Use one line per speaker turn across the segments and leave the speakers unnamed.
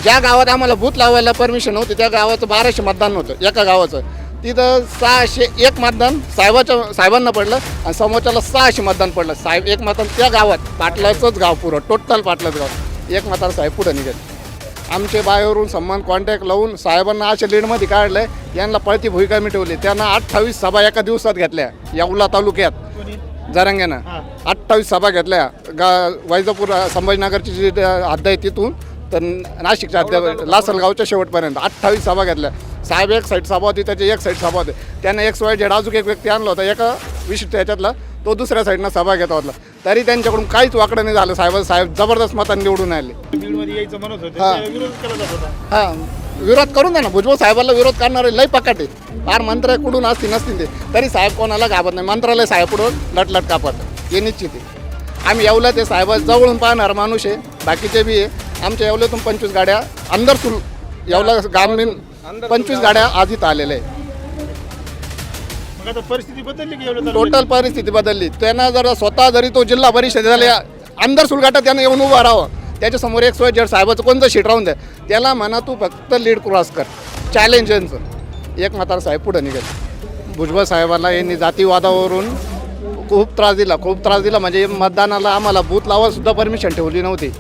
ज्या गावात आम्हाला बूथ लावायला परमिशन नव्हती त्या गावाचं 1200 मतदान होतं एका गावाचं. तिथं 601 मतदान साहेबांना पडलं आणि समोरच्याला 600 मतदान पडलं. साहेब एक मतदान त्या गावात पाटलाचंच गाव पुरं टोटल पाटलाच गाव एक मताला साहेब पुढे निघेल. आमचे बाहेरून संबंध कॉन्टॅक्ट लावून साहेबांना अशा लीडमध्ये काढलं. यांना पळती भूमिका मिटवली. त्यांना 28 सभा एका दिवसात घेतल्या येवला तालुक्यात जरांग्यानं 28 सभा घेतल्या. वैजापूर संभाजीनगरची जी हद्द आहे तिथून तर नाशिकच्या हद्द लासलगावच्या शेवटपर्यंत 28 सभा घेतल्या. साहेब एक साईड सभा होती त्याची एक साईड सभा होती. त्याने XYZ अजून एक व्यक्ती आणला होता एका विशिष्ट ह्याच्यातला तो दुसऱ्या साईडनं सभा घेत होता. तरी त्यांच्याकडून काहीच वाकडं नाही झालं. साहेब जबरदस्त मतांनी निवडून आले. हां विरोध करून द्या ना. भुजबळ साहेबांना विरोध करणारे लई पकाटे फार मंत्र कुठून असतील नसतील ते तरी साहेब कोणाला घाबरत नाही. मंत्रालय साहेब पुढून लटलट कापत हे निश्चित आहे. आम्ही येवला ते साहेब जवळून पाहणार माणूस आहे. बाकीचे बी आहे. आमच्या येवल्यातून 25 गाड्या अंदरसूल येवला ग्रामीण 25 गाड्या आधीच आलेल्या आहे.
परिस्थिती बदलली की
टोटल परिस्थिती बदलली. त्यांना जर स्वतः जरी तो जिल्हा परिषदेला अंदरसूल गाठात त्यानं येऊन उभा राहावं. त्याच्यासमोर XYZ साहेबाचं कोणतं शीट राहून द्या त्याला म्हणा तू फक्त लीड क्रॉस कर चॅलेंज यांचं एक मताला साहेब पुढे निघेल. भुजबळ साहेबांना यांनी जातीवादावरून खूप त्रास दिला म्हणजे मतदानाला आम्हाला बूथ लावायला परमिशन ठेवली नव्हती.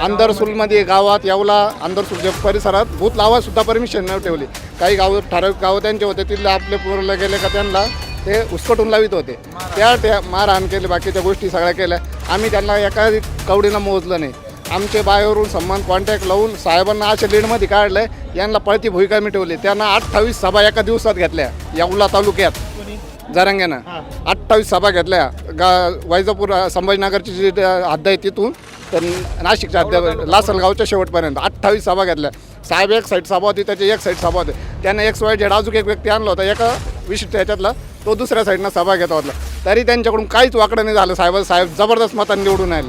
अंदरसूलमध्ये गावात येवला अंदरसूलच्या परिसरात बूथ लावायला परमिशन न ठेवली. काही ठराविक गावं त्यांचे होते तिथले आपले पूर्ण गेले का त्यांना ते उस्कटून लावित होते. त्या मारहाण केली बाकीच्या गोष्टी सगळ्या केल्या. आम्ही त्यांना एका कवडीनं मोजलं नाही. आमचे बाहेरून संबंध कॉन्टॅक्ट लावून साहेबांना अशा लीडमध्ये काढलं. यांना पळती भूमिका मिटवली. त्यांना 28 सभा एका दिवसात घेतल्या येवला तालुक्यात जरांग्यानं 28 सभा घेतल्या. वैजापूर संभाजीनगरची जी हद्द आहे तिथून तर नाशिकच्या हद्द लासलगावच्या शेवटपर्यंत 28 सभा घेतल्या. साहेब एक साईड सभा होती त्याची एक साईड सभा होती. त्याने XYZ अजून एक व्यक्ती आणला होता एका विशिष्ट ह्याच्यातला तो दुसऱ्या साईडनं सभा घेत होता. तरी त्यांच्याकडून काहीच वाकडं नाही झालं. साहेब जबरदस्त मतांनी निवडून आले.